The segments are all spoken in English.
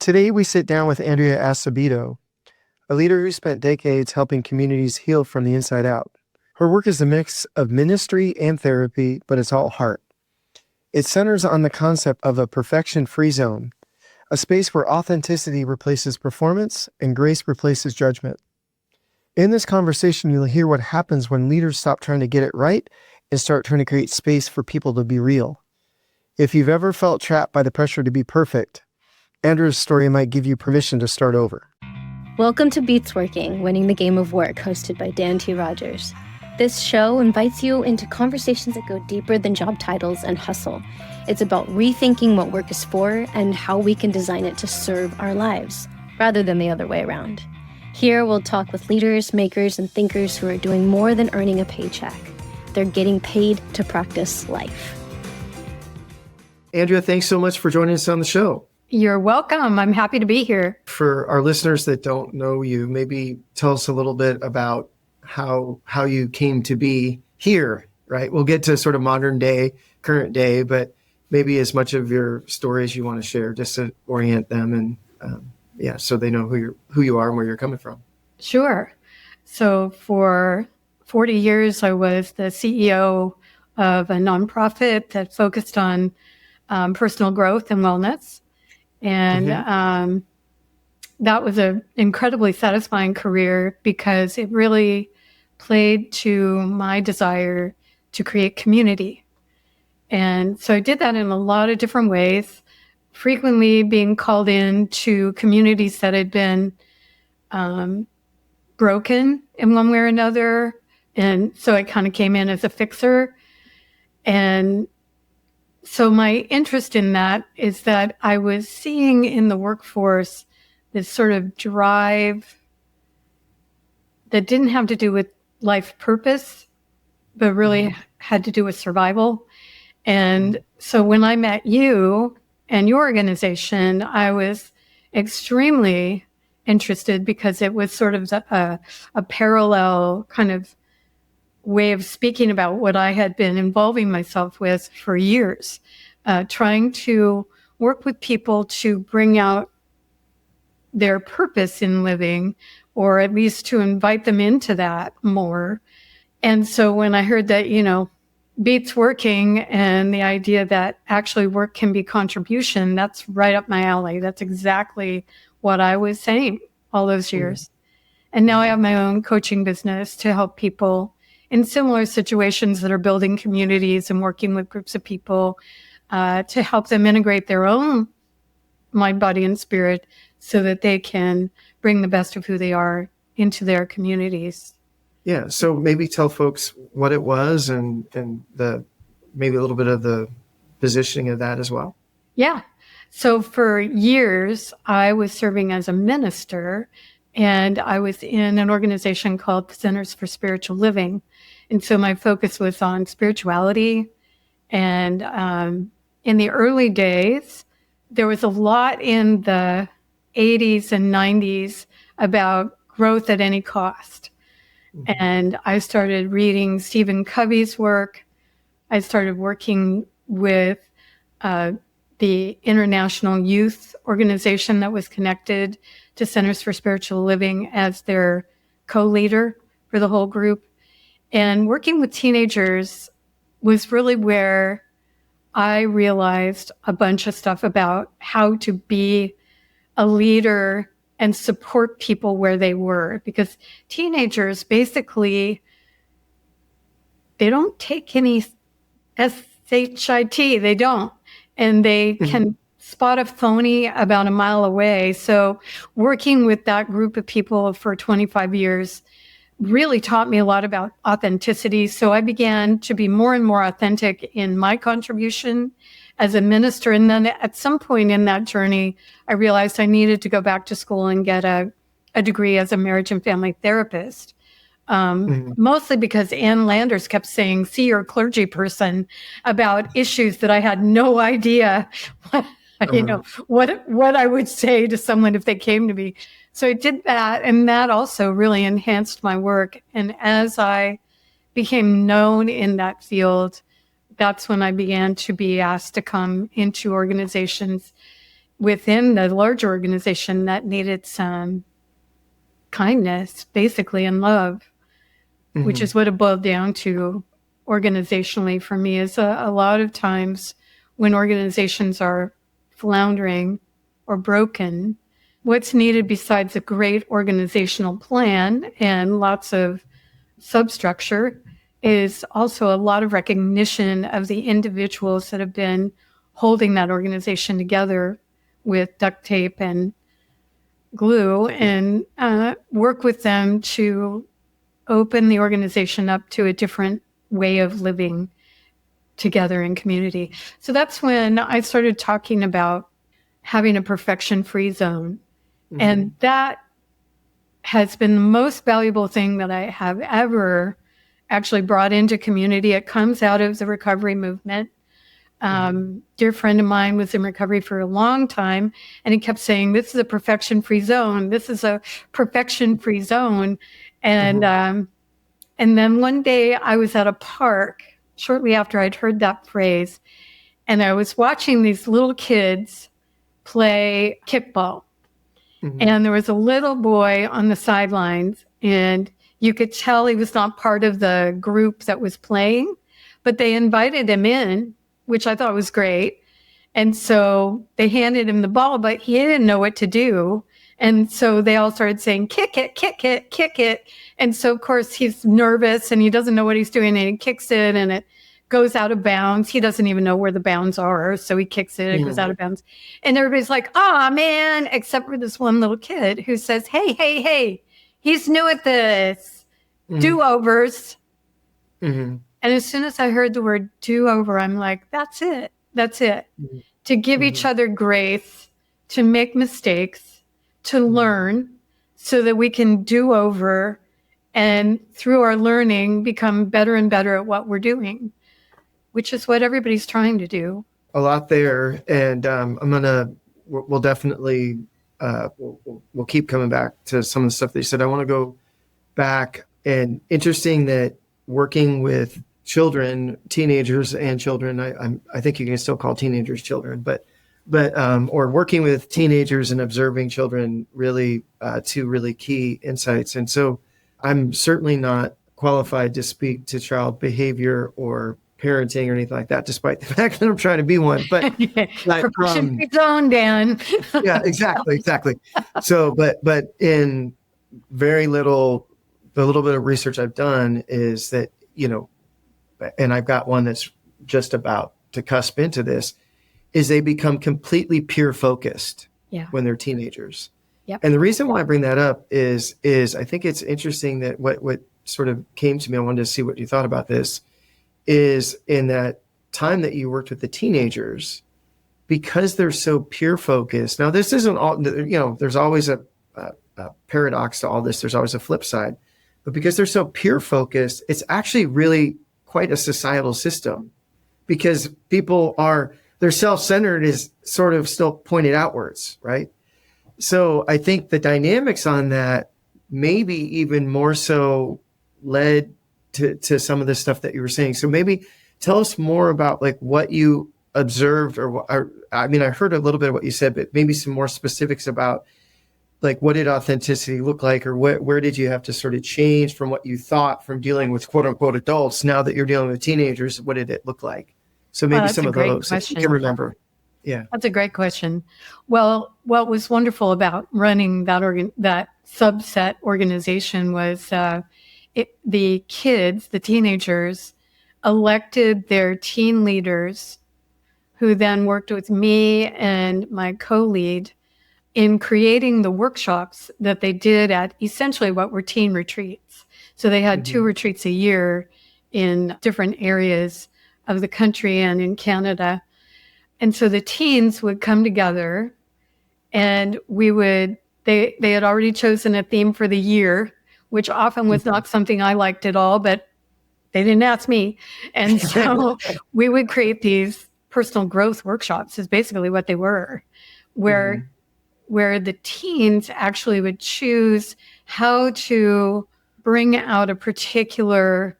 Today, we sit down with Andrea Asebedo, a leader who spent decades helping communities heal from the inside out. Her work is a mix of ministry and therapy, but it's all heart. It centers on the concept of a perfection-free zone, a space where authenticity replaces performance and grace replaces judgment. In this conversation, you'll hear what happens when leaders stop trying to get it right and start trying to create space for people to be real. If you've ever felt trapped by the pressure to be perfect, Andrea's story might give you permission to start over. Welcome to Beats Working, Winning the Game of Work, hosted by Dan T. Rogers. This show invites you into conversations that go deeper than job titles and hustle. It's about rethinking what work is for and how we can design it to serve our lives, rather than the other way around. Here, we'll talk with leaders, makers, and thinkers who are doing more than earning a paycheck. They're getting paid to practice life. Andrea, thanks so much for joining us on the show. You're welcome. I'm happy to be here. For our listeners that don't know you, maybe tell us a little bit about how you came to be here, right? We'll get to sort of modern day, current day, but maybe as much of your story as you want to share, just to orient them and so they know who you are and where you're coming from. Sure. So for 40 years, I was the CEO of a nonprofit that focused on personal growth and wellness. And that was an incredibly satisfying career because it really played to my desire to create community. And so I did that in a lot of different ways, frequently being called in to communities that had been broken in one way or another. And so I kind of came in as a fixer. And so my interest in that is that I was seeing in the workforce this sort of drive that didn't have to do with life purpose, but really had to do with survival. And so when I met you and your organization, I was extremely interested because it was sort of a parallel kind of way of speaking about what I had been involving myself with for years, trying to work with people to bring out their purpose in living, or at least to invite them into that more. And so when I heard that, Beats Working and the idea that actually work can be contribution, that's right up my alley. That's exactly what I was saying all those years. And now I have my own coaching business to help people in similar situations that are building communities and working with groups of people to help them integrate their own mind, body, and spirit so that they can bring the best of who they are into their communities. Yeah, so maybe tell folks what it was and maybe a little bit of the positioning of that as well. Yeah, so for years, I was serving as a minister, and I was in an organization called the Centers for Spiritual Living. And so my focus was on spirituality. And in the early days, there was a lot in the 80s and 90s about growth at any cost. And I started reading Stephen Covey's work. I started working with the International Youth Organization that was connected to Centers for Spiritual Living as their co-leader for the whole group. And working with teenagers was really where I realized a bunch of stuff about how to be a leader and support people where they were. Because teenagers, basically, they don't take any SHIT. They don't. And they can spot a phony about a mile away. So working with that group of people for 25 years really taught me a lot about authenticity. So I began to be more and more authentic in my contribution as a minister. And then at some point in that journey, I realized I needed to go back to school and get a degree as a marriage and family therapist. Mostly because Ann Landers kept saying, see your clergy person, about issues that I had no idea what I would say to someone if they came to me. So I did that, and that also really enhanced my work. And as I became known in that field, that's when I began to be asked to come into organizations within the larger organization that needed some kindness, basically, and love, which is what it boiled down to organizationally for me. Is a lot of times when organizations are floundering or broken, what's needed besides a great organizational plan and lots of substructure is also a lot of recognition of the individuals that have been holding that organization together with duct tape and glue, and work with them to open the organization up to a different way of living together in community. So that's when I started talking about having a perfection-free zone. And that has been the most valuable thing that I have ever actually brought into community. It comes out of the recovery movement. Dear friend of mine was in recovery for a long time, and he kept saying, this is a perfection-free zone. This is a perfection-free zone. And then one day I was at a park shortly after I'd heard that phrase, and I was watching these little kids play kickball. And there was a little boy on the sidelines, and you could tell he was not part of the group that was playing, but they invited him in, which I thought was great. And so they handed him the ball, but he didn't know what to do. And so they all started saying, kick it, kick it, kick it. And so, of course, he's nervous and he doesn't know what he's doing, and he kicks it and it goes out of bounds. He doesn't even know where the bounds are. So he kicks it, it goes out of bounds. And everybody's like, oh, man, except for this one little kid who says, hey, he's new at this. Do-overs. And as soon as I heard the word do-over, I'm like, that's it. To give each other grace, to make mistakes, to learn so that we can do over, and through our learning become better and better at what we're doing, which is what everybody's trying to do. A lot there. And we'll definitely, we'll keep coming back to some of the stuff that you said. I want to go back, and interesting that working with children, teenagers and children, I think you can still call teenagers children, but or working with teenagers and observing children, really two really key insights. And so I'm certainly not qualified to speak to child behavior or parenting or anything like that, despite the fact that I'm trying to be one. But perfection zone, Dan. Yeah, exactly. So, but in very little, the little bit of research I've done is that, and I've got one that's just about to cusp into this, is they become completely peer focused when they're teenagers. Yep. And the reason why I bring that up is I think it's interesting that what sort of came to me, I wanted to see what you thought about this, is in that time that you worked with the teenagers, because they're so peer focused. Now, this isn't all, there's always a paradox to all this. There's always a flip side. But because they're so peer focused, it's actually really quite a societal system, because they're self-centered is sort of still pointed outwards, right? So I think the dynamics on that maybe even more so led to some of the stuff that you were saying. So maybe tell us more about like what you observed, I heard a little bit of what you said, but maybe some more specifics about like what did authenticity look like, or where did you have to sort of change from what you thought from dealing with quote unquote adults? Now that you're dealing with teenagers, what did it look like? So maybe some of those that you can remember. Yeah. That's a great question. Well, what was wonderful about running that subset organization was the kids, the teenagers, elected their teen leaders, who then worked with me and my co-lead in creating the workshops that they did at essentially what were teen retreats. So they had 2 retreats a year in different areas of the country and in Canada. And so the teens would come together, and they had already chosen a theme for the year, which often was not something I liked at all, but they didn't ask me. And so we would create these personal growth workshops, is basically what they were, where the teens actually would choose how to bring out a particular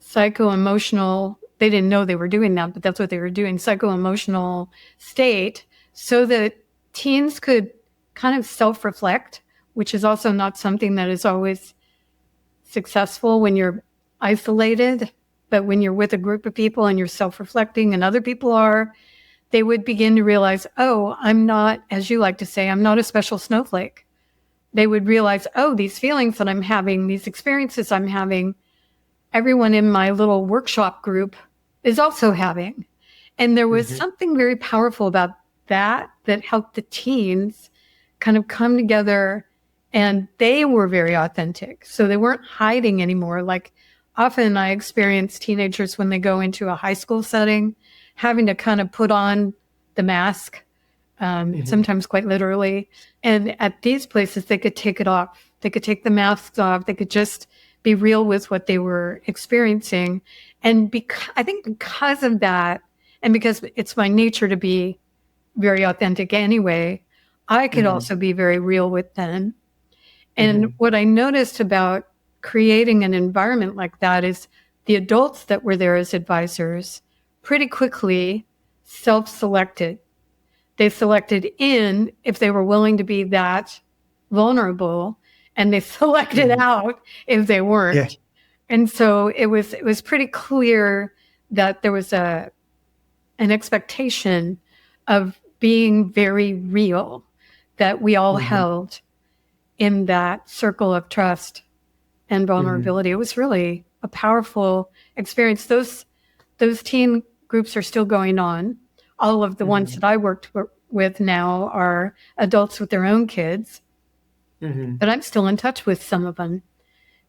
psycho-emotional, they didn't know they were doing that, but that's what they were doing, psycho-emotional state, so that teens could kind of self-reflect, which is also not something that is always successful when you're isolated. But when you're with a group of people and you're self-reflecting and other people are, they would begin to realize, oh, I'm not, as you like to say, I'm not a special snowflake. They would realize, oh, these feelings that I'm having, these experiences I'm having, everyone in my little workshop group is also having. And there was something very powerful about that helped the teens kind of come together, and they were very authentic. So they weren't hiding anymore. Like often I experience teenagers when they go into a high school setting, having to kind of put on the mask, sometimes quite literally. And at these places, they could take it off. They could take the masks off. They could just be real with what they were experiencing. And I think because of that, and because it's my nature to be very authentic anyway, I could also be very real with them. And what I noticed about creating an environment like that is the adults that were there as advisors pretty quickly self-selected. They selected in if they were willing to be that vulnerable, and they selected out if they weren't. Yeah. And so it was pretty clear that there was an expectation of being very real that we all held in that circle of trust and vulnerability. It was really a powerful experience. Those teen groups are still going on. All of the ones that I worked with now are adults with their own kids, but I'm still in touch with some of them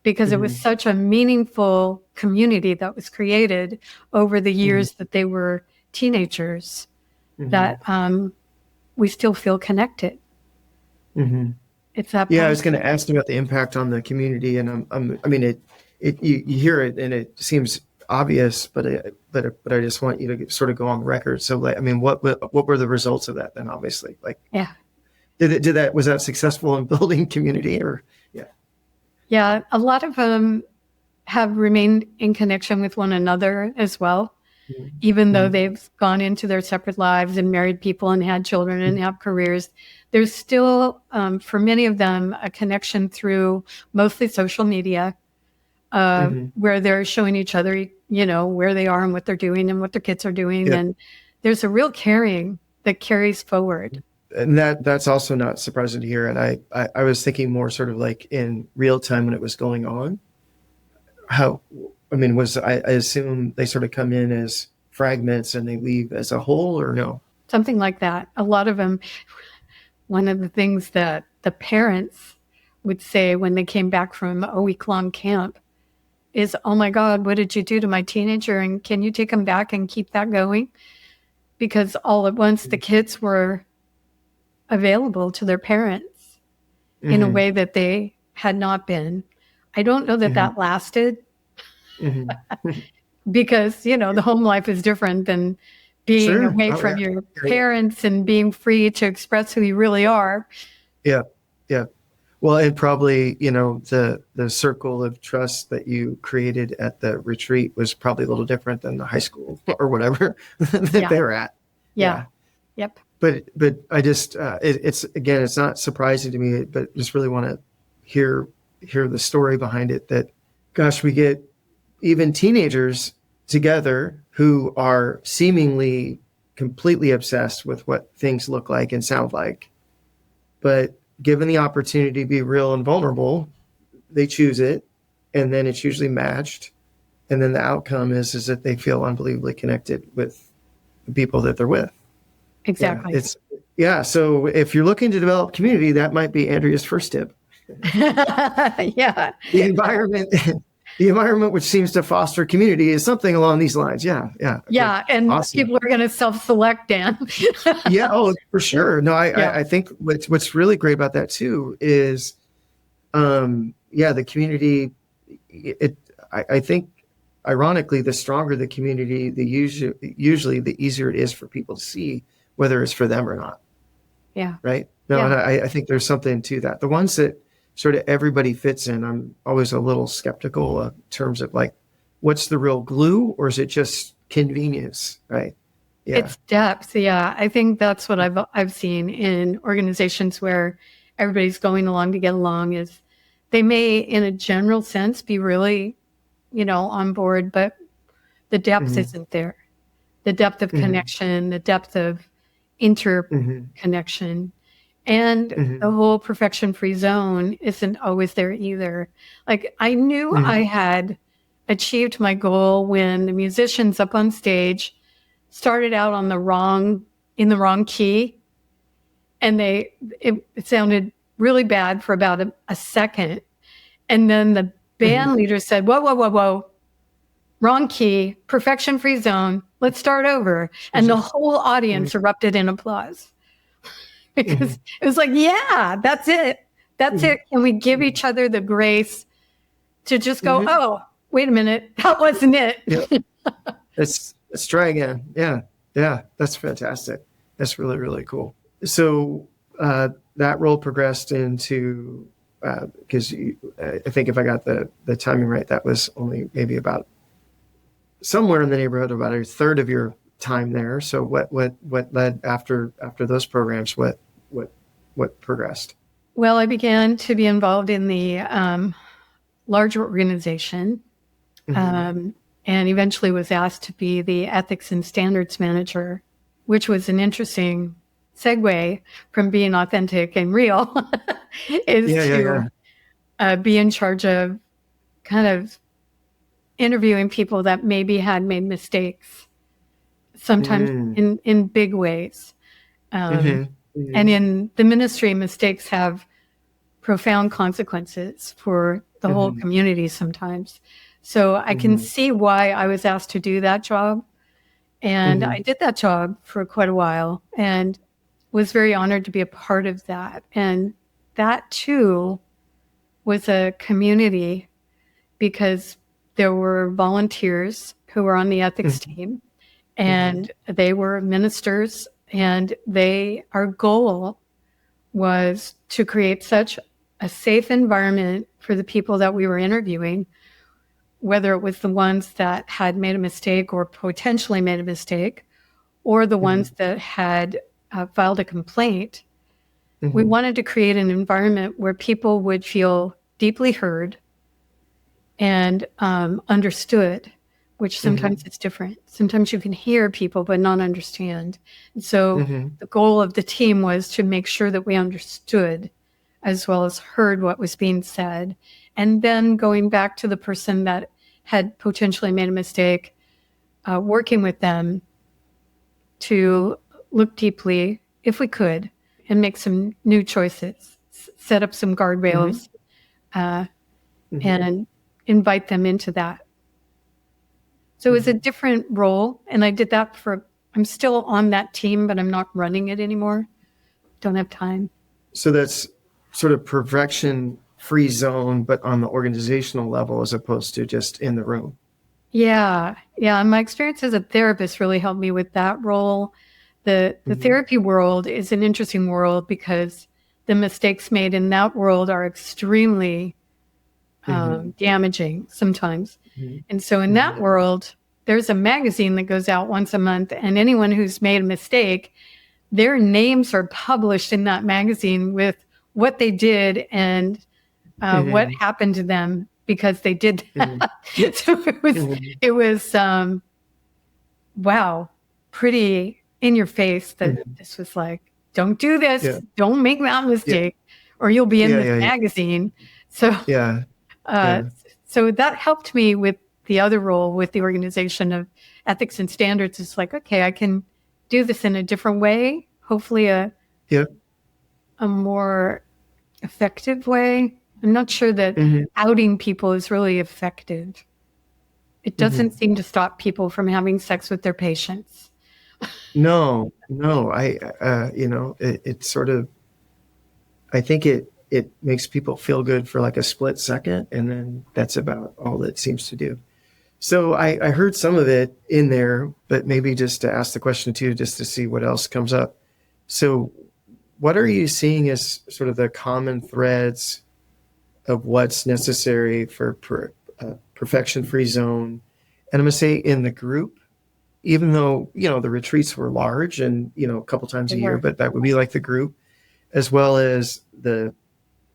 because it was such a meaningful community that was created over the years that they were teenagers that we still feel connected. It's that. Yeah, I was going to ask about the impact on the community, and I mean, you hear it and it seems obvious, but I just want you to sort of go on record. So, like, I mean, what were the results of that then? Obviously, like, Yeah. Was that successful in building community, or Yeah, a lot of them have remained in connection with one another as well, even though they've gone into their separate lives and married people and had children and have careers. There's still, for many of them, a connection through mostly social media, where they're showing each other, where they are and what they're doing and what their kids are doing. Yeah. And there's a real caring that carries forward. And that's also not surprising to hear. And I was thinking more sort of like in real time when it was going on. I assume they sort of come in as fragments and they leave as a whole, or no? Something like that. A lot of them, one of the things that the parents would say when they came back from a week-long camp is, oh my God, what did you do to my teenager? And can you take him back and keep that going? Because all at once the kids were available to their parents in a way that they had not been. I don't know that that lasted because, the home life is different than being away from your parents and being free to express who you really are. Yeah. Yeah. Well, and probably, the circle of trust that you created at the retreat was probably a little different than the high school or whatever that they're at. Yeah. Yep. But I just, it's not surprising to me, but just really want to hear the story behind it that, gosh, we get even teenagers together who are seemingly completely obsessed with what things look like and sound like. But given the opportunity to be real and vulnerable, they choose it. And then it's usually matched. And then the outcome is that they feel unbelievably connected with the people that they're with. Exactly. So if you're looking to develop community, that might be Andrea's first tip. Yeah. The environment which seems to foster community is something along these lines. Yeah. And awesome. People are going to self-select, Dan. Yeah. Oh, for sure. No, I think what's really great about that too is, the community. I think, ironically, the stronger the community, usually the easier it is for people to see whether it's for them or not. Yeah. Right. No, and I think there's something to that. The ones that sort of everybody fits in, I'm always a little skeptical in terms of like, what's the real glue, or is it just convenience? Right. Yeah. It's depth. Yeah. I think that's what I've seen in organizations where everybody's going along to get along is they may, in a general sense, be really, on board, but the depth Mhm. isn't there. The depth of Mhm. connection, the depth of Mhm. interconnection, and the Mhm. whole perfection free zone isn't always there either. Like I knew I Mhm. had achieved my goal when the musicians up on stage started out in the wrong key, and it sounded really bad for about a second. And then the Mhm. band leader said, whoa, whoa, whoa, whoa, wrong key, perfection free zone. Let's start over. And the whole Mhm. audience erupted in applause because Mhm. it was like, yeah, that's it. That's Mhm. it. Can we give each other the grace to just go, Mhm. oh, wait a minute, that wasn't it? Yeah. Let's try again. Yeah. Yeah. That's fantastic. That's really, really cool. So that role progressed into, because I think if I got the timing right, that was only maybe about somewhere in the neighborhood of about a third of your time there. So what led after those programs? What progressed? Well, I began to be involved in the larger organization, Mm-hmm. um, and eventually was asked to be the ethics and standards manager, which was an interesting segue from being authentic and real, is Yeah, yeah, to yeah. be in charge of kind of interviewing people that maybe had made mistakes, sometimes Mm. in big ways. Um, Mm-hmm. and Mm-hmm. in the ministry, mistakes have profound consequences for the whole Mm-hmm. community sometimes. So I can Mm-hmm. see why I was asked to do that job. And Mm-hmm. I did that job for quite a while and was very honored to be a part of that. And that too was a community because there were volunteers who were on the ethics Mm-hmm. team Mm-hmm. and they were ministers, and our goal was to create such a safe environment for the people that we were interviewing, whether it was the ones that had made a mistake or potentially made a mistake, or the Mm-hmm. ones that had filed a complaint. We Mm-hmm. wanted to create an environment where people would feel deeply heard and understood, which sometimes Mm-hmm. it's different. Sometimes you can hear people but not understand. And so Mm-hmm. the goal of the team was to make sure that we understood as well as heard what was being said. And then going back to the person that had potentially made a mistake, working with them to look deeply, if we could, and make some new choices, set up some Mm-hmm. guardrails, uh, Mm-hmm. and invite them into that. So it was a Mm-hmm. different role. And I did that I'm still on that team, but I'm not running it anymore. Don't have time. So that's sort of perfection free zone, but on the organizational level as opposed to just in the room. Yeah. Yeah. And my experience as a therapist really helped me with that role. The Mm-hmm. therapy world is an interesting world because the mistakes made in that world are extremely Mm-hmm. damaging sometimes. Mm-hmm. And so in Mm-hmm. that world, there's a magazine that goes out once a month, and anyone who's made a mistake, their names are published in that magazine with what they did and what Mm-hmm. happened to them because they did Mm-hmm. that. So Mm-hmm. it was wow, pretty in your face that Mm-hmm. this was like, don't do this, Yeah. don't make that Yeah. mistake, or you'll be in Yeah. this Yeah. magazine. So Yeah. uh, Yeah. so that helped me with the other role with the organization of ethics and standards. It's like, okay, I can do this in a different way, hopefully Yeah. a more effective way. I'm not sure that Mm-hmm. outing people is really effective. It Mm-hmm. doesn't seem to stop people from having sex with their patients. No, no. It sort of, I think it makes people feel good for like a split second, and then that's about all it seems to do. So I heard some of it in there, but maybe just to ask the question too, just to see what else comes up. So what are you seeing as sort of the common threads of what's necessary for perfection free zone? And I'm going to say in the group, even though, the retreats were large and, a couple times a year, but that would be like the group as well as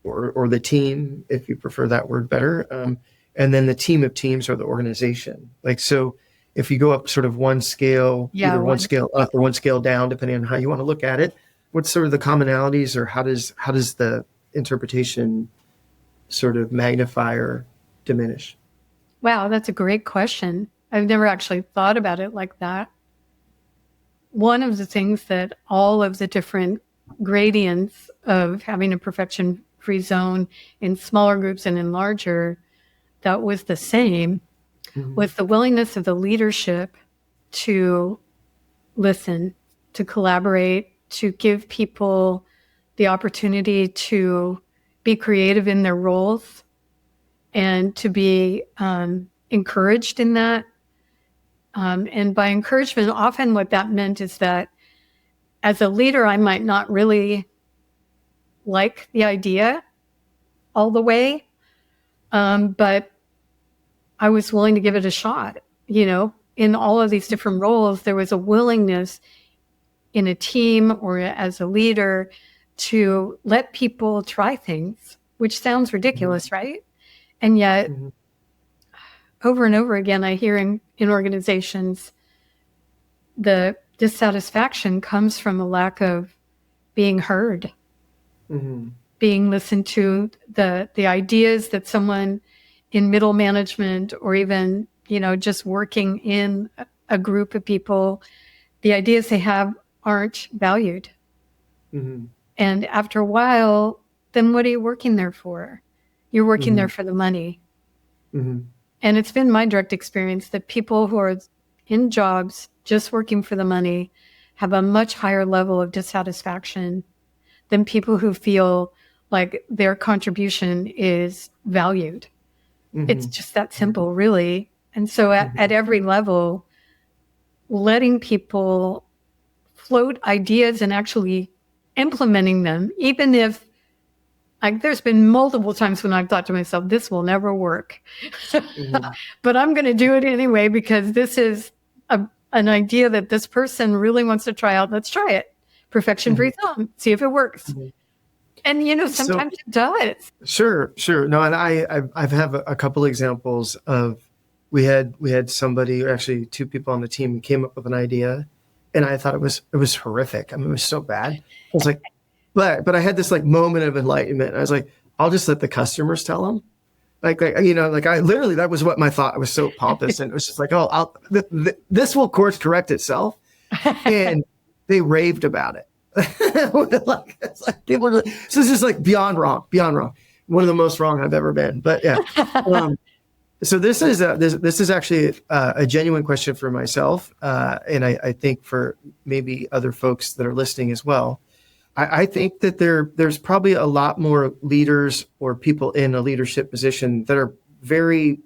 or the team, if you prefer that word better. And then the team of teams or the organization. Like, so if you go up sort of one scale, either one scale up or one scale down, depending on how you want to look at it, what's sort of the commonalities, or how does the interpretation sort of magnify or diminish? Wow, that's a great question. I've never actually thought about it like that. One of the things that all of the different gradients of having a perfection-free zone in smaller groups and in larger, that was the same, was the willingness of the leadership to listen, to collaborate, to give people the opportunity to be creative in their roles and to be encouraged in that. And by encouragement, often what that meant is that as a leader, I might not really like the idea all the way, but I was willing to give it a shot. In all of these different roles, there was a willingness in a team or as a leader to let people try things, which sounds ridiculous, right? And yet, over and over again, I hear in organizations, the dissatisfaction comes from a lack of being heard, being listened to, the ideas that someone in middle management or even, just working in a group of people, the ideas they have aren't valued. And after a while, then what are you working there for? You're working there for the money. And it's been my direct experience that people who are in jobs just working for the money have a much higher level of dissatisfaction than people who feel like their contribution is valued. It's just that simple, really. And so at every level, letting people float ideas and actually implementing them, even if, like, there's been multiple times when I've thought to myself, this will never work. But I'm going to do it anyway because this is an idea that this person really wants to try out. Let's try it. Perfection-free zone. See if it works. And, sometimes it does. Sure. No, and I've have a couple examples of, we had somebody, actually two people on the team, who came up with an idea, and I thought it was horrific. I mean, it was so bad. I was like, but I had this like moment of enlightenment. I was like, I'll just let the customers tell them. Like I literally, that was what my thought. I was so pompous, and it was just like, this will course correct itself. And they raved about it. So it's just like beyond wrong. One of the most wrong I've ever been. But yeah. So this is actually a genuine question for myself, and I think for maybe other folks that are listening as well. I think that there's probably a lot more leaders or people in a leadership position that are very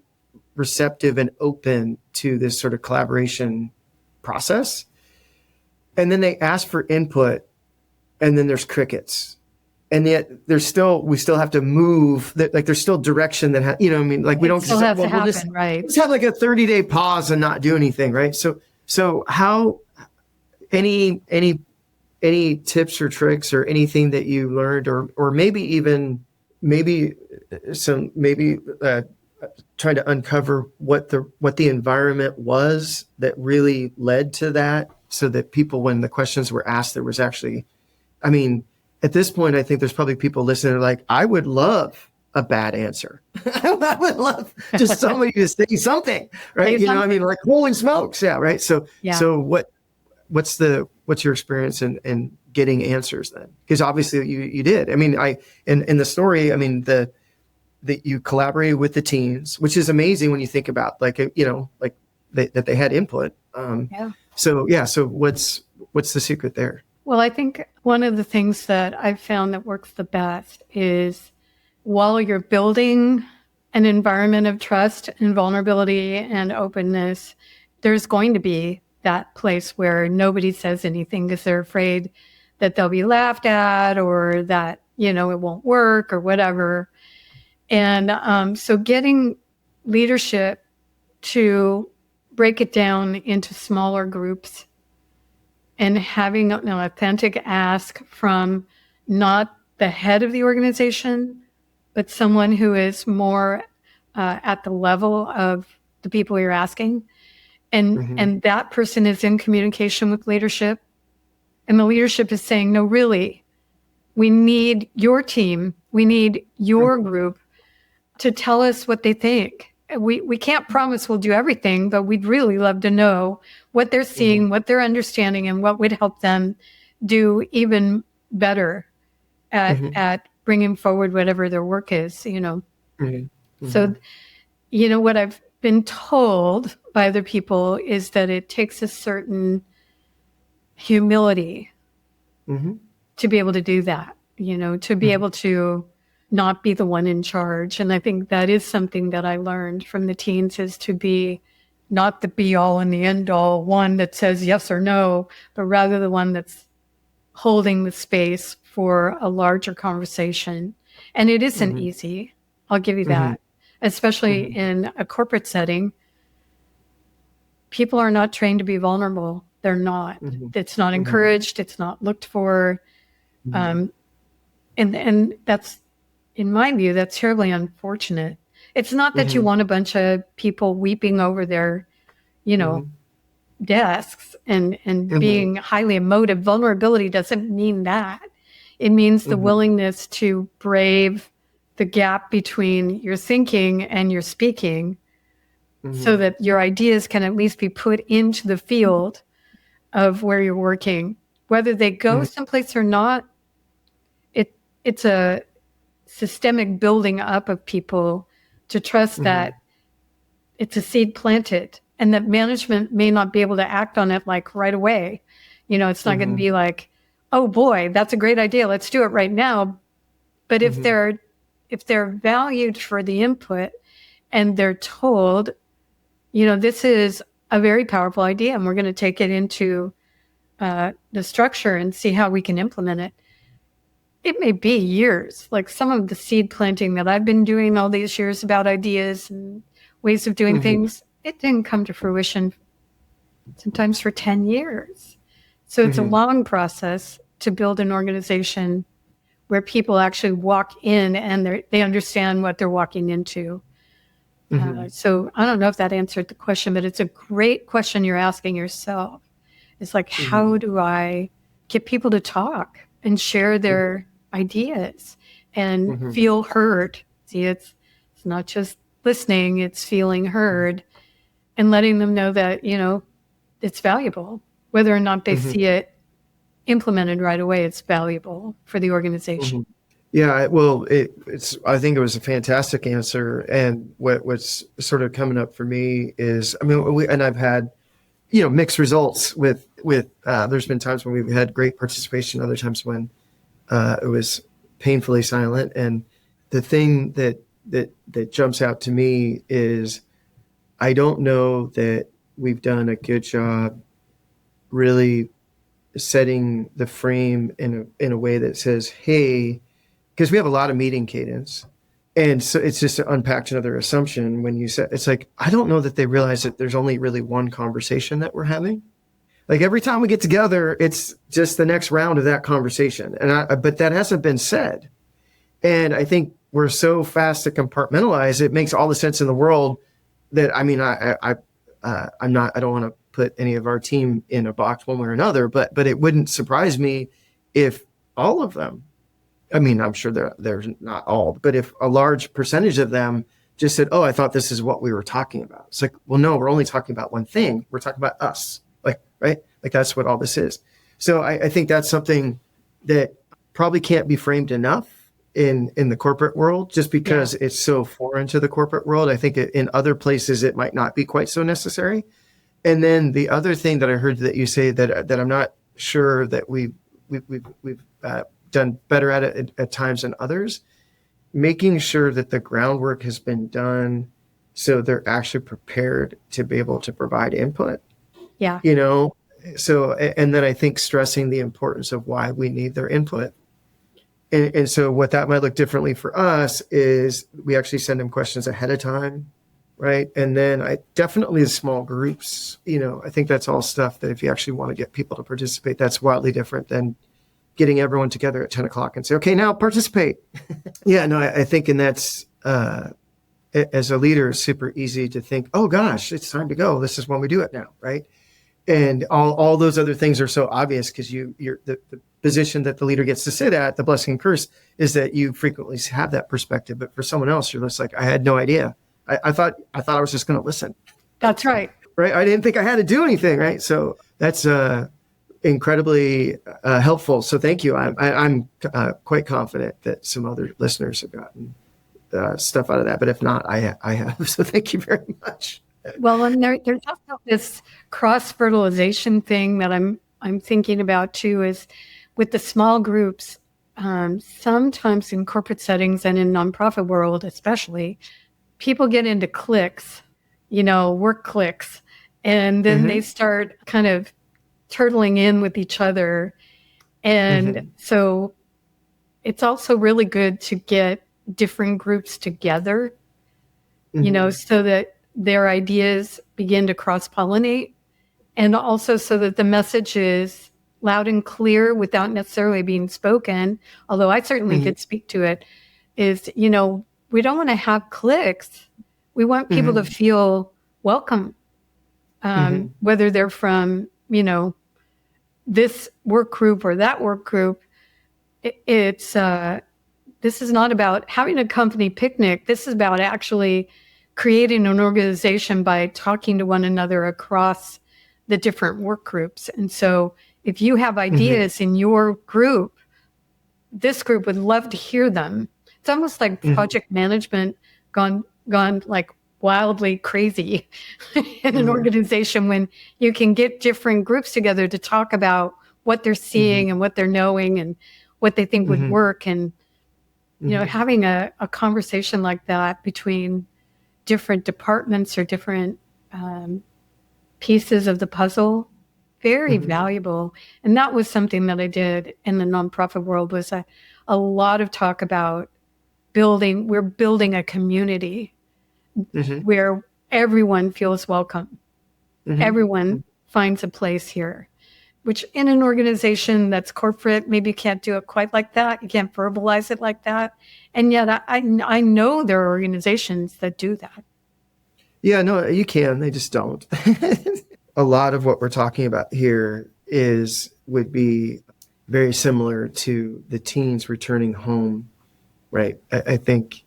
receptive and open to this sort of collaboration process. And then they ask for input, and then there's crickets. And yet we still have to move that. Like there's still direction that, we don't still have to happen, right? Let's have like a 30-day pause and not do anything. Right. So how, any tips or tricks or anything that you learned, or maybe trying to uncover what the environment was that really led to that, so that people, when the questions were asked, there was actually, at this point, I think there's probably people listening like, I would love a bad answer. I would love just somebody to say something, right? Like, holy smokes. Yeah. Right. So what's your experience in getting answers then? Because obviously you did. In the story, that you collaborated with the teams, which is amazing when you think about that they had input. So what's the secret there? Well, I think one of the things that I've found that works the best is, while you're building an environment of trust and vulnerability and openness, there's going to be that place where nobody says anything because they're afraid that they'll be laughed at, or that, it won't work or whatever. And so getting leadership to break it down into smaller groups and having an authentic ask from not the head of the organization, but someone who is more at the level of the people you're asking. And that person is in communication with leadership. And the leadership is saying, no, really, we need your team. We need your group to tell us what they think. We can't promise we'll do everything, but we'd really love to know what they're seeing, what they're understanding, and what would help them do even better at bringing forward whatever their work is, you know. So, you know, what I've been told by other people is that it takes a certain humility to be able to do that, you know, to be able to not be the one in charge. And I think that is something that I learned from the teens, is to be not the be all and the end all one that says yes or no, but rather the one that's holding the space for a larger conversation. And it isn't easy. I'll give you that, especially in a corporate setting. People are not trained to be vulnerable. They're not. It's not encouraged. It's not looked for. And that's, in my view, that's terribly unfortunate. It's not that you want a bunch of people weeping over their, you know, desks and being highly emotive. Vulnerability doesn't mean that. It means the willingness to brave the gap between your thinking and your speaking, so that your ideas can at least be put into the field of where you're working. Whether they go someplace or not, it's a systemic building up of people to trust that it's a seed planted, and that management may not be able to act on it like right away. You know, it's not going to be like, oh boy, that's a great idea, let's do it right now. But if they're valued for the input, and they're told, you know, this is a very powerful idea and we're going to take it into the structure and see how we can implement it. It may be years. Like some of the seed planting that I've been doing all these years about ideas and ways of doing things, it didn't come to fruition sometimes for 10 years. So it's a long process to build an organization where people actually walk in and they understand what they're walking into. So I don't know if that answered the question, but it's a great question you're asking yourself. It's like, how do I get people to talk and share their ideas and feel heard? See, it's not just listening, it's feeling heard and letting them know that, you know, it's valuable. Whether or not they see it implemented right away, it's valuable for the organization. Yeah, well, I think it was a fantastic answer. And what's sort of coming up for me is, I mean, and I've had, you know, mixed results with there's been times when we've had great participation, other times when it was painfully silent. And the thing that jumps out to me is, I don't know that we've done a good job really setting the frame in a way that says, hey, because we have a lot of meeting cadence. And so it's just to unpack another assumption when you said, it's like, I don't know that they realize that there's only really one conversation that we're having. Like every time we get together, it's just the next round of that conversation. But that hasn't been said. And I think we're so fast to compartmentalize. It makes all the sense in the world that, I mean, I don't want to put any of our team in a box one way or another, but it wouldn't surprise me if all of them, I mean, I'm sure there's not all, but if a large percentage of them just said, oh, I thought this is what we were talking about. It's like, well, no, we're only talking about one thing. We're talking about us, like, right? Like that's what all this is. So I think that's something that probably can't be framed enough in the corporate world, just because it's so foreign to the corporate world. I think in other places, it might not be quite so necessary. And then the other thing that I heard that you say that I'm not sure that we've done better at it at times than others, making sure that the groundwork has been done so they're actually prepared to be able to provide input. Yeah. You know, so, and then I think stressing the importance of why we need their input. And so what that might look differently for us is we actually send them questions ahead of time right? And then I definitely the small groups, I think that's all stuff that if you actually want to get people to participate, that's wildly different than getting everyone together at 10 o'clock and say, okay, now participate. Yeah, no, I think, and that's, as a leader, it's super easy to think, oh gosh, it's time to go. This is when we do it now, right? And all those other things are so obvious because you're the position that the leader gets to sit at, the blessing and curse, is that you frequently have that perspective. But for someone else, you're just like, I had no idea. I thought I was just going to listen. That's right. Right. I didn't think I had to do anything. Right. So that's incredibly helpful. So thank you. I'm quite confident that some other listeners have gotten stuff out of that. But if not, I have. So thank you very much. Well, and there's also this cross-fertilization thing that I'm thinking about too, is with the small groups, sometimes in corporate settings and in nonprofit world especially, people get into cliques, work cliques, and then they start kind of turtling in with each other. And so it's also really good to get different groups together, so that their ideas begin to cross-pollinate, and also so that the message is loud and clear without necessarily being spoken, although I certainly could speak to it, is, we don't want to have cliques. We want people to feel welcome, whether they're from, this work group or that work group. This is not about having a company picnic. This is about actually creating an organization by talking to one another across the different work groups. And so if you have ideas in your group, this group would love to hear them. It's almost like project management gone like wildly crazy in an organization when you can get different groups together to talk about what they're seeing and what they're knowing and what they think would work. And, having a conversation like that between different departments or different pieces of the puzzle, very valuable. And that was something that I did in the nonprofit world, was a lot of talk about we're building a community where everyone feels welcome. Everyone finds a place here, which in an organization that's corporate, maybe you can't do it quite like that. You can't verbalize it like that. And yet I know there are organizations that do that. Yeah, no, you can. They just don't. A lot of what we're talking about here would be very similar to the teens returning home, right? I think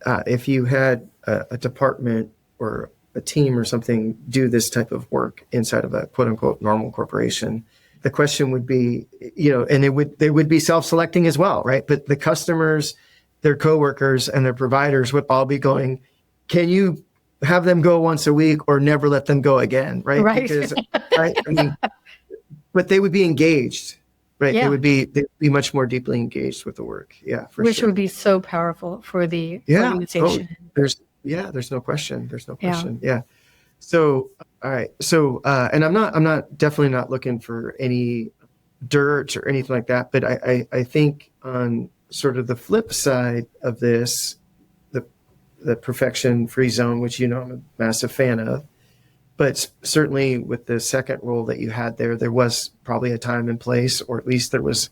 if you had a department or a team or something do this type of work inside of a quote unquote normal corporation, the question would be, and they would be self-selecting as well, right? But the customers, their coworkers, and their providers would all be going, can you have them go once a week or never let them go again, right? Right. Because, right? I mean, but they would be engaged, right? Yeah. They'd be much more deeply engaged with the work. Yeah, for Which sure. would be so powerful for the Yeah. organization. There's no question. There's no question. Yeah. So, all right. So, and I'm definitely not looking for any dirt or anything like that, but I think on sort of the flip side of this, the perfection-free zone, which I'm a massive fan of, but certainly with the second role that you had there was probably a time and place, or at least there was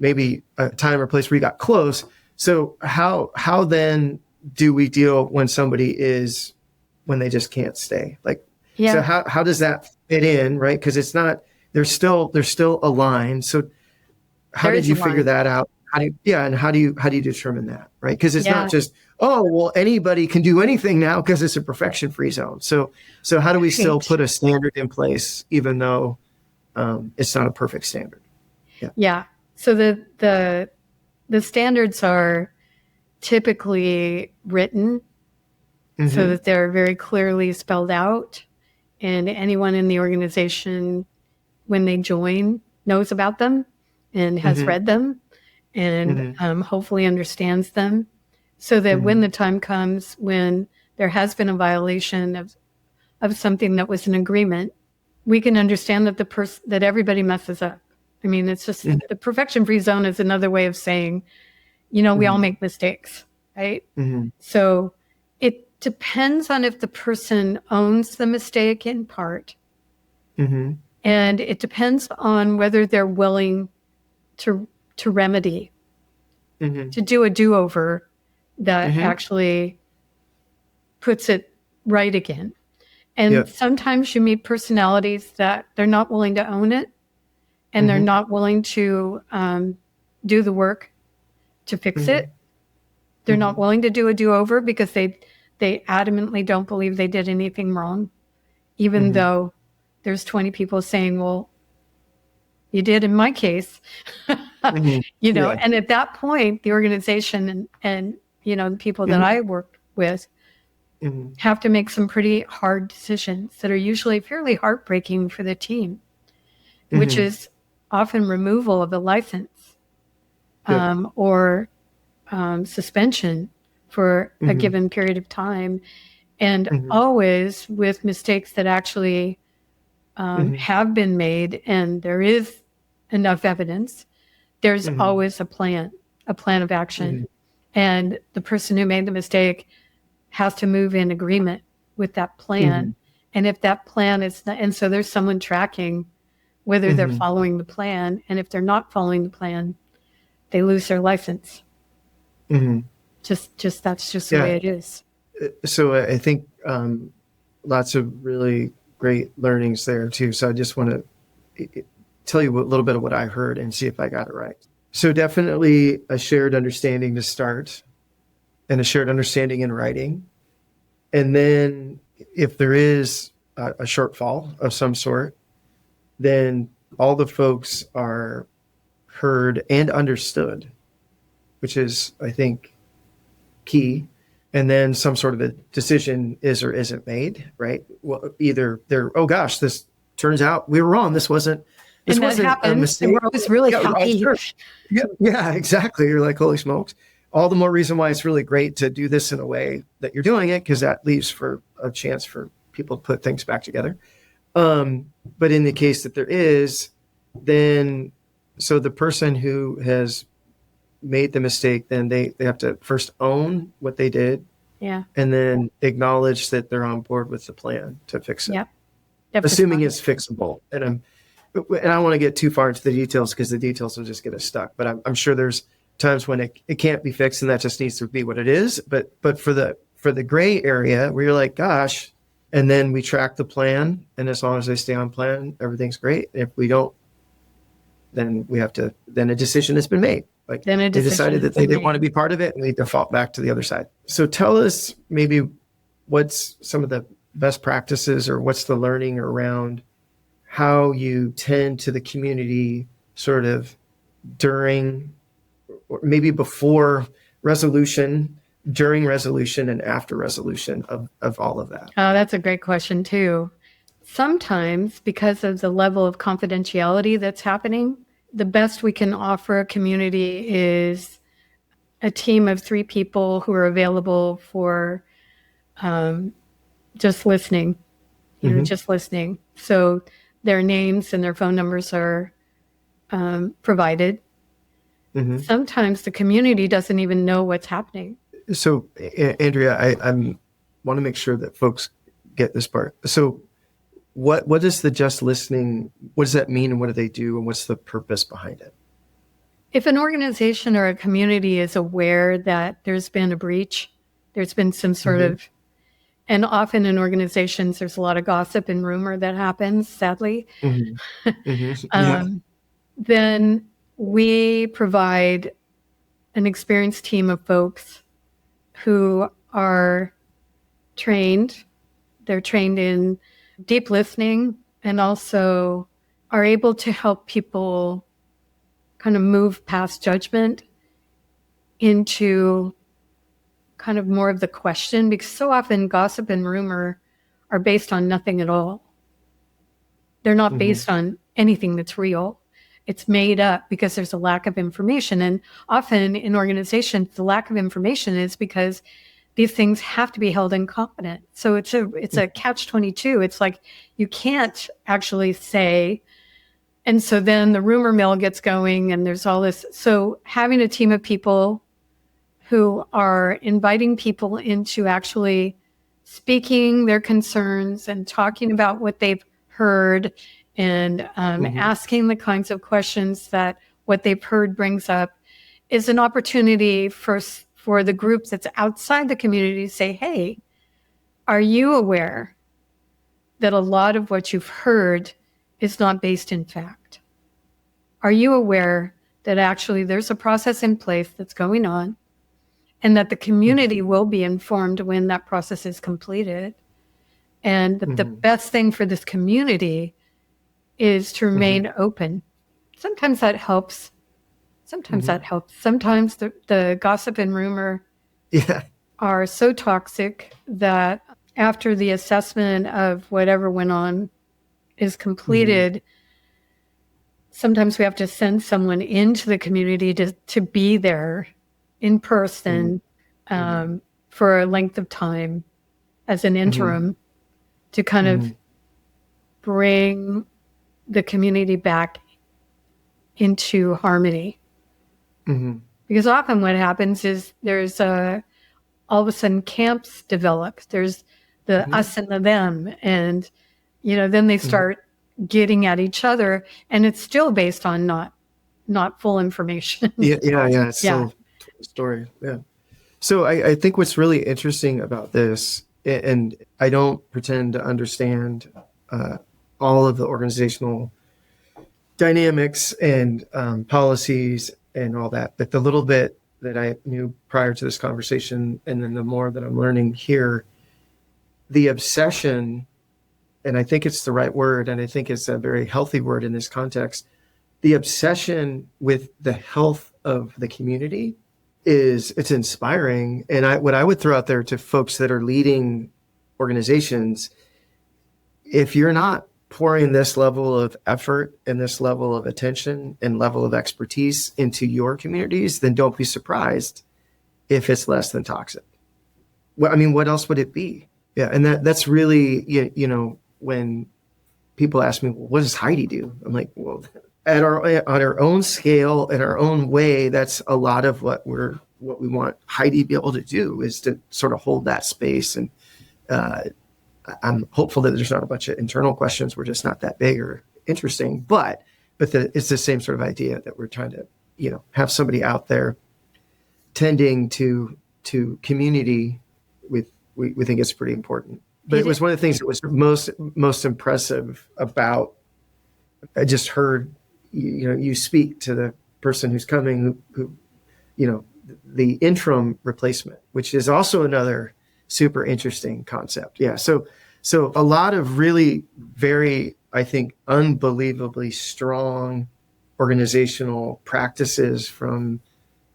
maybe a time or place where you got close. So how then do we deal when they just can't stay? So how does that fit in, right? Because it's not, there's still a line. So how did you figure that out? How do you determine that, right? Because it's not just, oh, well, anybody can do anything now because it's a perfection-free zone. So how do we still put a standard in place even though it's not a perfect standard? Yeah. So the standards are typically written so that they're very clearly spelled out, and anyone in the organization, when they join, knows about them and has read them and hopefully understands them, so that when the time comes when there has been a violation of something that was an agreement, we can understand that that everybody messes up. I mean, it's just the perfection-free zone is another way of saying, we all make mistakes, right? So depends on if the person owns the mistake in part. Mm-hmm. And it depends on whether they're willing to remedy, Mm-hmm. to do a do-over that Mm-hmm. actually puts it right again. And Yep. sometimes you meet personalities that they're not willing to own it, and they're Mm-hmm. not willing to do the work to fix Mm-hmm. it. They're not Mm-hmm. willing to do a do-over because they adamantly don't believe they did anything wrong, even Mm-hmm. though there's 20 people saying, well, you did in my case. Mm-hmm. Yeah. And at that point, the organization and the people that I work with Mm-hmm. have to make some pretty hard decisions that are usually fairly heartbreaking for the team, which Mm-hmm. is often removal of the license Yep. or suspension for a Mm-hmm. given period of time. And Mm-hmm. always with mistakes that actually Mm-hmm. have been made and there is enough evidence, there's Mm-hmm. always a plan of action. Mm-hmm. And the person who made the mistake has to move in agreement with that plan. Mm-hmm. And if that plan is not, and so there's someone tracking whether they're Mm-hmm. following the plan. And if they're not following the plan, they lose their license. Mm-hmm. Just that's just the way it is. So I think lots of really great learnings there too. So I just want to tell you a little bit of what I heard and see if I got it right. So definitely a shared understanding to start, and a shared understanding in writing. And then if there is a shortfall of some sort, then all the folks are heard and understood, which is, I think, key. And then some sort of a decision is or isn't made, right? Well, either they're, oh gosh, this turns out we were wrong. This wasn't a mistake. And we're always really happy. Sure. Yeah, exactly. You're like, holy smokes. All the more reason why it's really great to do this in a way that you're doing it, because that leaves for a chance for people to put things back together. But in the case that there is, then so the person who has made the mistake, then they have to first own what they did, Yeah. and then acknowledge that they're on board with the plan to fix it. Yep. Assuming it's fixable. And I don't want to get too far into the details because the details will just get us stuck. But I'm sure there's times when it can't be fixed and that just needs to be what it is. But for the gray area where you're like, gosh, and then we track the plan, and as long as they stay on plan, everything's great. If we don't, then then a decision has been made. Like they decided that they didn't want to be part of it, and we default back to the other side. So tell us maybe what's some of the best practices, or what's the learning around how you tend to the community sort of during, or maybe before resolution, during resolution, and after resolution of all of that. Oh, that's a great question too. Sometimes because of the level of confidentiality that's happening, the best we can offer a community is a team of 3 people who are available for just listening, just listening. So their names and their phone numbers are provided. Mm-hmm. Sometimes the community doesn't even know what's happening. So, Andrea, I want to make sure that folks get this part. So what is the just listening? What does that mean, and what do they do, and what's the purpose behind it? If an organization or a community is aware that there's been a breach, there's been some sort of, and often in organizations, there's a lot of gossip and rumor that happens, sadly, then we provide an experienced team of folks who are trained. They're trained in deep listening, and also are able to help people kind of move past judgment into kind of more of the question, because so often gossip and rumor are based on nothing at all. They're not based on anything that's real. It's made up because there's a lack of information. And often in organizations, the lack of information is because these things have to be held in confidence. So it's a catch-22. It's like you can't actually say, and so then the rumor mill gets going and there's all this. So having a team of people who are inviting people into actually speaking their concerns and talking about what they've heard and asking the kinds of questions that what they've heard brings up is an opportunity for the group that's outside the community to say, hey, are you aware that a lot of what you've heard is not based in fact? Are you aware that actually there's a process in place that's going on and that the community will be informed when that process is completed? And the best thing for this community is to remain open. Sometimes that helps. Sometimes the gossip and rumor are so toxic that after the assessment of whatever went on is completed, sometimes we have to send someone into the community to be there in person for a length of time as an interim to kind of bring the community back into harmony. Because often what happens is there's all of a sudden camps develop. There's the us and the them. And, then they start getting at each other, and it's still based on not full information. It's still a story. Yeah. So I think what's really interesting about this, and I don't pretend to understand all of the organizational dynamics and policies and all that, but the little bit that I knew prior to this conversation, and then the more that I'm learning here, the obsession, and I think it's the right word, and I think it's a very healthy word in this context, the obsession with the health of the community it's inspiring. And what I would throw out there to folks that are leading organizations, if you're not pouring this level of effort and this level of attention and level of expertise into your communities, then don't be surprised if it's less than toxic. Well, I mean, what else would it be? Yeah. And that's really, when people ask me, well, what does Heidi do? I'm like, well, on our own scale, in our own way, that's a lot of what we want Heidi to be able to do, is to sort of hold that space. And I'm hopeful that there's not a bunch of internal questions. We're just not that big or interesting, but it's the same sort of idea that we're trying to, have somebody out there tending to community with, we think it's pretty important. But it was one of the things that was most impressive about, I just heard, you speak to the person who's coming, who the interim replacement, which is also another super interesting concept. Yeah. So a lot of really very, I think, unbelievably strong organizational practices from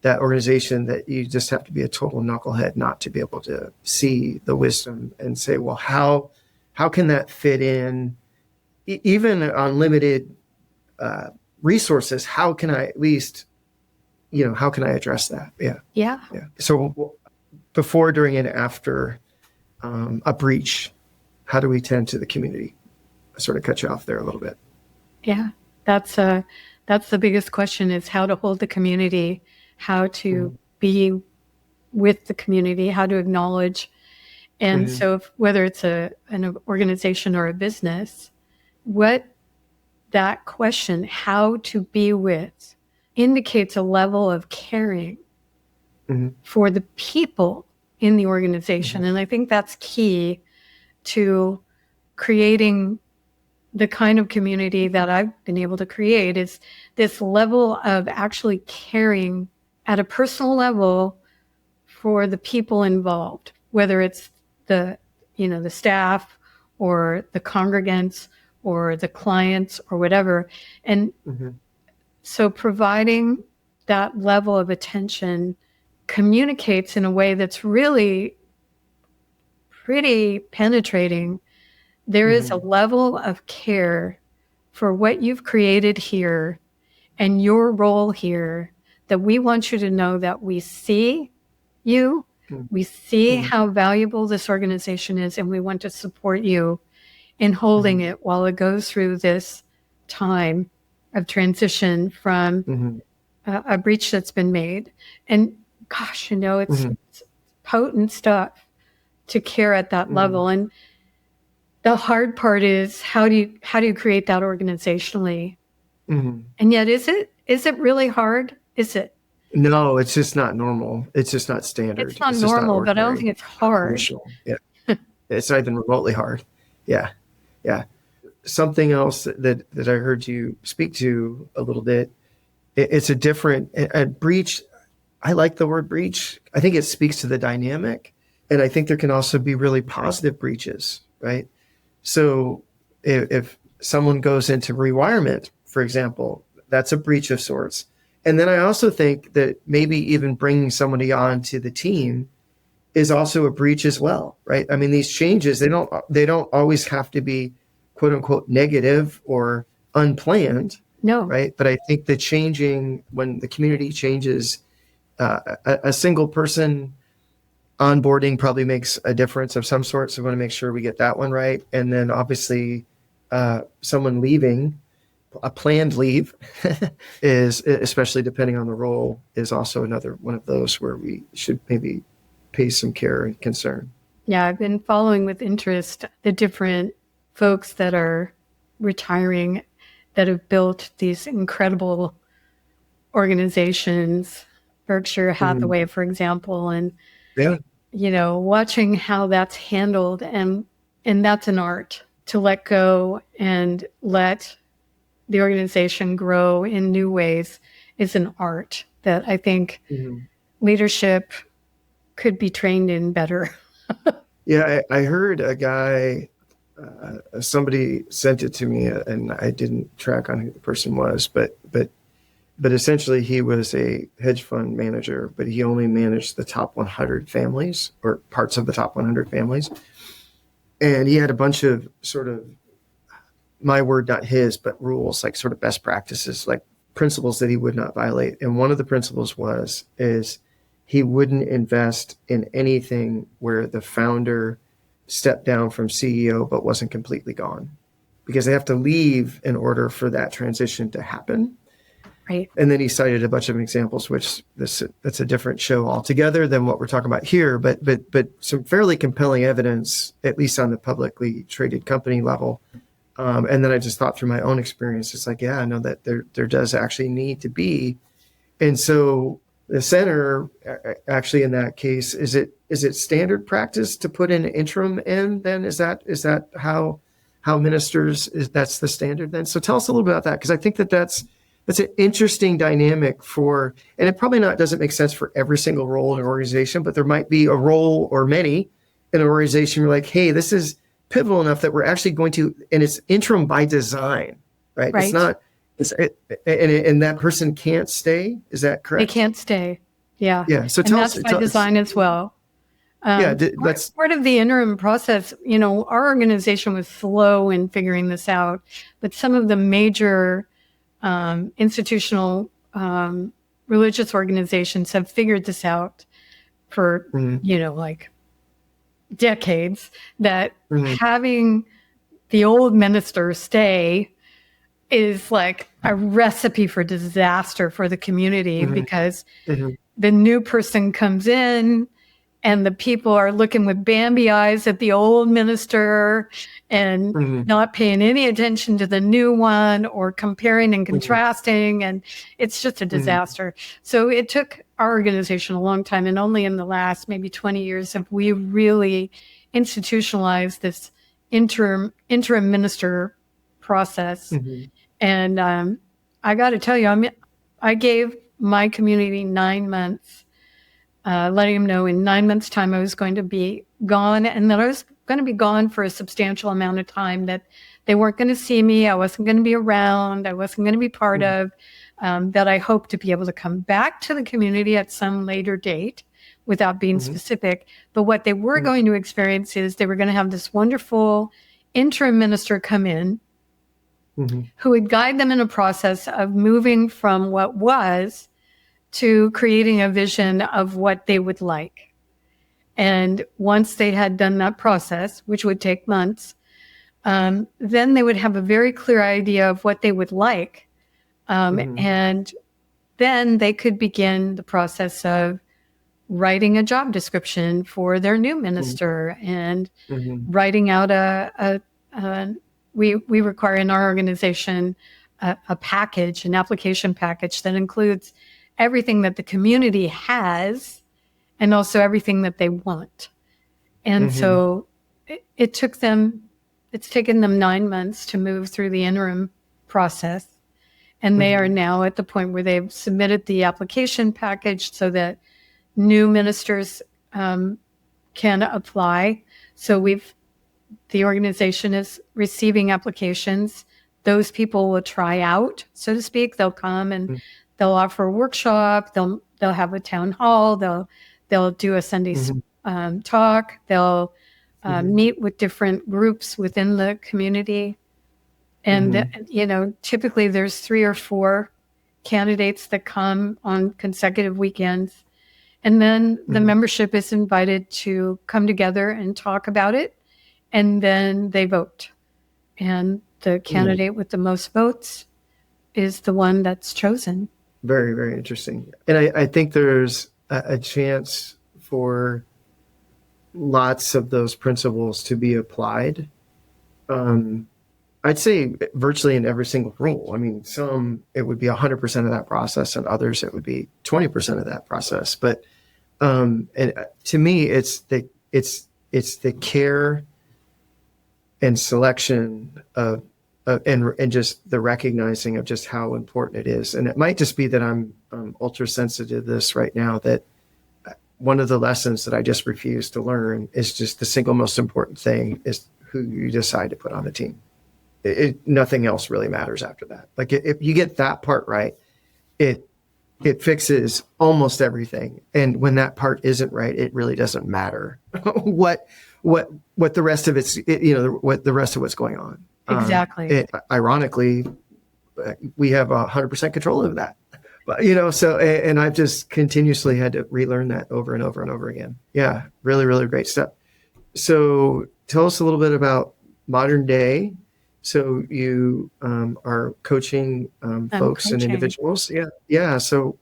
that organization that you just have to be a total knucklehead not to be able to see the wisdom and say, well, how can that fit in, even on limited resources? How can I at least, how can I address that? Yeah. So before, during, and after a breach, how do we tend to the community? I sort of cut you off there a little bit. Yeah, that's the biggest question, is how to hold the community, how to be with the community, how to acknowledge. And so whether it's an organization or a business, what that question, how to be with, indicates a level of caring for the people in the organization. And I think that's key to creating the kind of community that I've been able to create, is this level of actually caring at a personal level for the people involved, whether it's the staff or the congregants or the clients or whatever. And so providing that level of attention communicates in a way that's really pretty penetrating. There is a level of care for what you've created here and your role here, that we want you to know that we see you, we see how valuable this organization is, and we want to support you in holding it while it goes through this time of transition from a breach that's been made. And gosh, it's potent stuff to care at that level. And the hard part is how do you create that organizationally? And yet, is it really hard? Is it? No, it's just not normal. It's just not standard. It's not normal, but I don't think it's hard. Yeah. It's not even remotely hard. Yeah. Yeah. Something else that I heard you speak to a little bit, it's a different breach. I like the word breach. I think it speaks to the dynamic. And I think there can also be really positive breaches, right? So if someone goes into rewirement, for example, that's a breach of sorts. And then I also think that maybe even bringing somebody on to the team is also a breach as well, right? I mean, these changes, they don't always have to be quote unquote negative or unplanned. No. Right. But I think the changing, when the community changes, a single person onboarding probably makes a difference of some sort. So we want to make sure we get that one right. And then obviously someone leaving, a planned leave is, especially depending on the role, is also another one of those where we should maybe pay some care and concern. Yeah, I've been following with interest the different folks that are retiring that have built these incredible organizations, Berkshire Hathaway, for example, and watching how that's handled, and that's an art to let go and let the organization grow in new ways is an art that I think leadership could be trained in better. Yeah, I heard a guy, somebody sent it to me, and I didn't track on who the person was, but essentially he was a hedge fund manager, but he only managed the top 100 families or parts of the top 100 families. And he had a bunch of sort of, my word, not his, but rules, like sort of best practices, like principles that he would not violate. And one of the principles is he wouldn't invest in anything where the founder stepped down from CEO but wasn't completely gone, because they have to leave in order for that transition to happen. Right. And then he cited a bunch of examples, which that's a different show altogether than what we're talking about here, but some fairly compelling evidence, at least on the publicly traded company level. And then I just thought through my own experience, it's like, yeah, I know that there does actually need to be. And so the center, actually in that case, is it standard practice to put an interim in then? Is that how ministers, that's the standard then? So tell us a little bit about that, because I think that's an interesting dynamic and it probably doesn't make sense for every single role in an organization, but there might be a role or many in an organization. You're like, hey, this is pivotal enough that we're actually going to, and it's interim by design, right? It's not, and that person can't stay. Is that correct? They can't stay. Yeah. Yeah. So that's by design as well. That's part of the interim process. Our organization was slow in figuring this out, but some of the major institutional religious organizations have figured this out for, like decades, that having the old minister stay is like a recipe for disaster for the community, because the new person comes in and the people are looking with Bambi eyes at the old minister and not paying any attention to the new one, or comparing and contrasting. And it's just a disaster. So it took our organization a long time. And only in the last maybe 20 years have we really institutionalized this interim minister process. And I got to tell you, I gave my community 9 months, letting them know in 9 months' time I was going to be gone, and that I was going to be gone for a substantial amount of time, that they weren't going to see me, I wasn't going to be around, I wasn't going to be part of, that I hope to be able to come back to the community at some later date without being specific. But what they were going to experience is they were going to have this wonderful interim minister come in who would guide them in a process of moving from what was to creating a vision of what they would like. And once they had done that process, which would take months, then they would have a very clear idea of what they would like. And then they could begin the process of writing a job description for their new minister and writing out we require in our organization a package, an application package that includes everything that the community has and also everything that they want. And so it's taken them 9 months to move through the interim process. And they are now at the point where they've submitted the application package so that new ministers can apply. So the organization is receiving applications. Those people will try out, so to speak. They'll come and they'll offer a workshop. They'll have a town hall. They'll do a Sunday talk. They'll meet with different groups within the community. And, typically there's 3 or 4 candidates that come on consecutive weekends. And then the membership is invited to come together and talk about it. And then they vote. And the candidate with the most votes is the one that's chosen. Very, very interesting. And I think there's a chance for lots of those principles to be applied. I'd say virtually in every single role. I mean, some it would be 100% of that process, and others it would be 20% of that process. But and to me, it's the care and selection of and just the recognizing of just how important it is. And it might just be that I'm ultra sensitive to this right now. That one of the lessons that I just refuse to learn is just the single most important thing is who you decide to put on the team. Nothing else really matters after that. Like if you get that part right, it fixes almost everything. And when that part isn't right, it really doesn't matter what the rest of what the rest of what's going on. Exactly. Ironically, we have 100% control of that. But and I've just continuously had to relearn that over and over and over again. Yeah, really, really great stuff. So tell us a little bit about modern day. So you are coaching folks and individuals. Yeah. So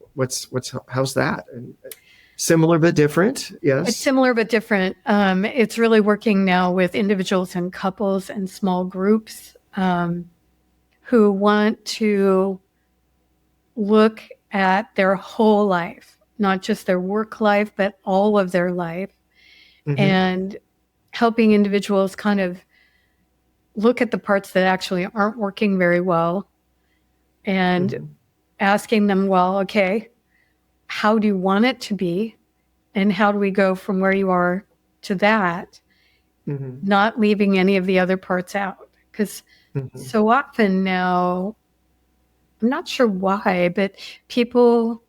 how's that? And similar but different. Yes. It's similar but different. It's really working now with individuals and couples and small groups who want to look at their whole life, not just their work life, but all of their life, and helping individuals kind of look at the parts that actually aren't working very well and asking them, well, okay, how do you want it to be? And how do we go from where you are to that? Not leaving any of the other parts out. Because so often now, I'm not sure why, but people,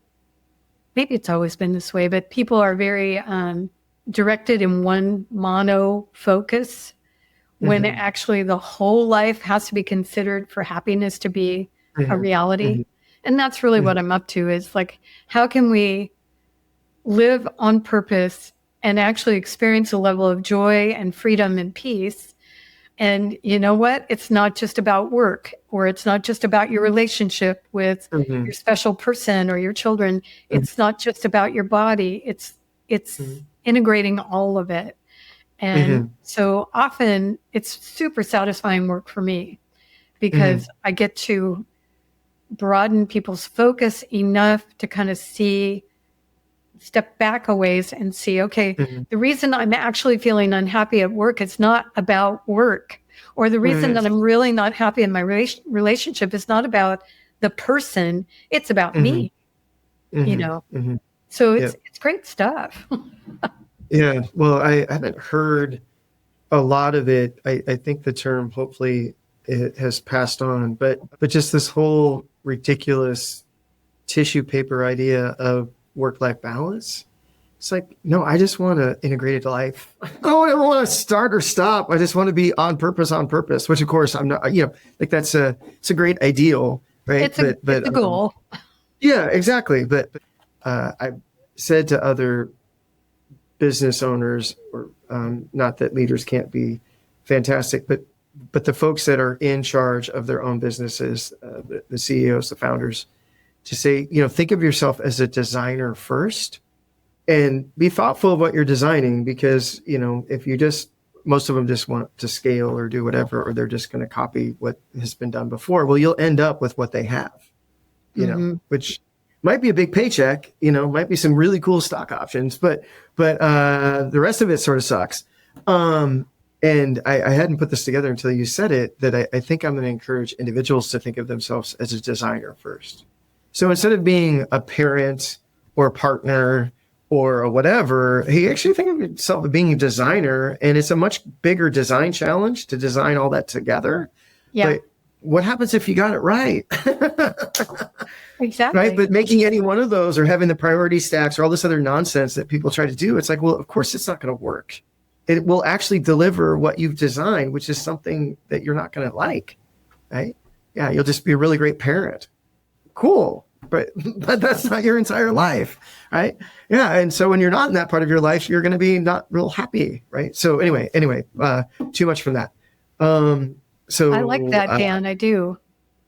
maybe it's always been this way, but people are very directed in one mono focus when actually the whole life has to be considered for happiness to be a reality. And that's really what I'm up to is like, how can we live on purpose and actually experience a level of joy and freedom and peace? And you know what? It's not just about work, or it's not just about your relationship with your special person or your children. It's not just about your body. It's integrating all of it. And so often it's super satisfying work for me because I get to broaden people's focus enough to kind of step back a ways and see, okay, the reason I'm actually feeling unhappy at work is not about work, or the reason that I'm really not happy in my relationship is not about the person, it's about me, So it's great stuff. Yeah, well, I haven't heard a lot of it. I think the term, hopefully, it has passed on, but just this whole ridiculous tissue paper idea of work-life balance. It's like, no, I just want an integrated life. I don't ever want to start or stop. I just want to be on purpose, which of course I'm not, like it's a great ideal, right? It's a goal. Yeah, exactly. But I've said to other business owners, or not that leaders can't be fantastic, but the folks that are in charge of their own businesses, the CEOs, the founders, to say, think of yourself as a designer first, And be thoughtful of what you're designing, because, if you most of them just want to scale or do whatever, or they're just going to copy what has been done before. Well, you'll end up with what they have, which might be a big paycheck, might be some really cool stock options, but the rest of it sort of sucks. And I hadn't put this together until you said it, that I think I'm going to encourage individuals to think of themselves as a designer first. So instead of being a parent or a partner or a whatever, he actually think of himself as being a designer, and it's a much bigger design challenge to design all that together. Yeah. But what happens if you got it right? Exactly. Right. But making any one of those, or having the priority stacks, or all this other nonsense that people try to do, it's like, well, of course it's not going to work. It will actually deliver what you've designed, which is something that you're not going to like. Right. Yeah. You'll just be a really great parent. Cool. But that's not your entire life. Right. Yeah. And so when you're not in that part of your life, you're going to be not real happy. Right. So anyway, too much from that. So I like that, Dan. I do.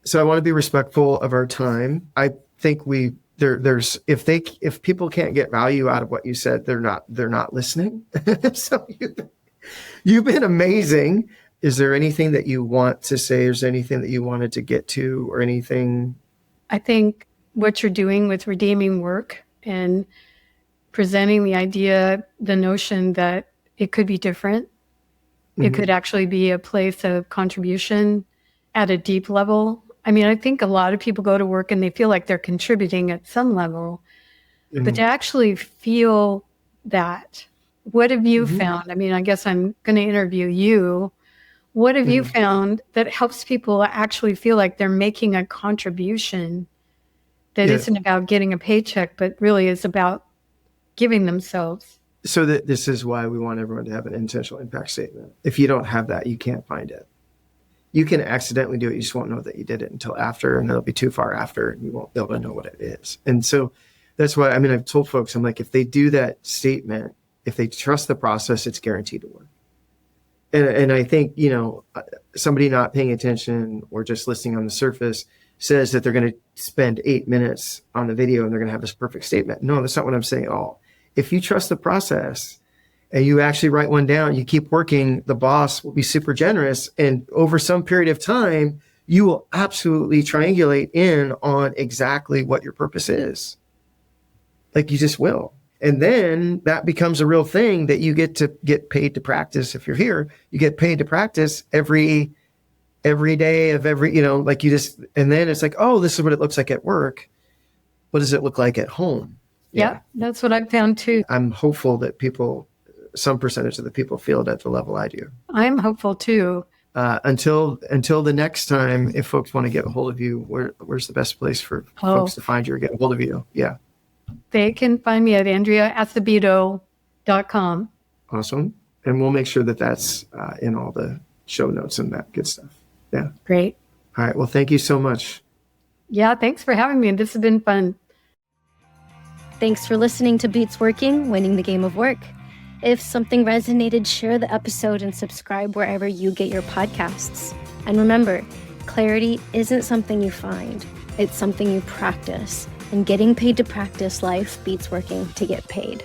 So I want to be respectful of our time. I think there's if people can't get value out of what you said, they're not listening. So you've been amazing. Is there anything that you want to say? Is there anything that you wanted to get to, or anything? I think what you're doing with redeeming work and presenting the idea, the notion that it could be different. It could actually be a place of contribution at a deep level. I mean, I think a lot of people go to work and they feel like they're contributing at some level, but to actually feel that, what have you found? I mean, I guess I'm going to interview you. What have you found that helps people actually feel like they're making a contribution that isn't about getting a paycheck, but really is about giving themselves? So this is why we want everyone to have an intentional impact statement. If you don't have that, you can't find it. You can accidentally do it. You just won't know that you did it until after, and it'll be too far after, and you won't be able to know what it is. And so that's why, I've told folks, I'm like, if they do that statement, if they trust the process, it's guaranteed to work. And I think, somebody not paying attention or just listening on the surface says that they're going to spend 8 minutes on the video and they're going to have this perfect statement. No, that's not what I'm saying at all. If you trust the process and you actually write one down, you keep working, the boss will be super generous. And over some period of time, you will absolutely triangulate in on exactly what your purpose is. Like, you just will. And then that becomes a real thing that you get paid to practice. If you're here, you get paid to practice every day of every, and then it's like, oh, this is what it looks like at work. What does it look like at home? Yeah, that's what I've found too. I'm hopeful that some percentage of the people feel it at the level I do. I'm hopeful too. Until the next time, if folks want to get a hold of you, where's the best place for folks to find you or get a hold of you? Yeah. They can find me at AndreaAsebedo.com. Awesome. And we'll make sure that that's in all the show notes and that good stuff. Yeah. Great. All right. Well, thank you so much. Yeah, thanks for having me. This has been fun. Thanks for listening to Beats Working, Winning the Game of Work. If something resonated, share the episode and subscribe wherever you get your podcasts. And remember, clarity isn't something you find, it's something you practice. And getting paid to practice life beats working to get paid.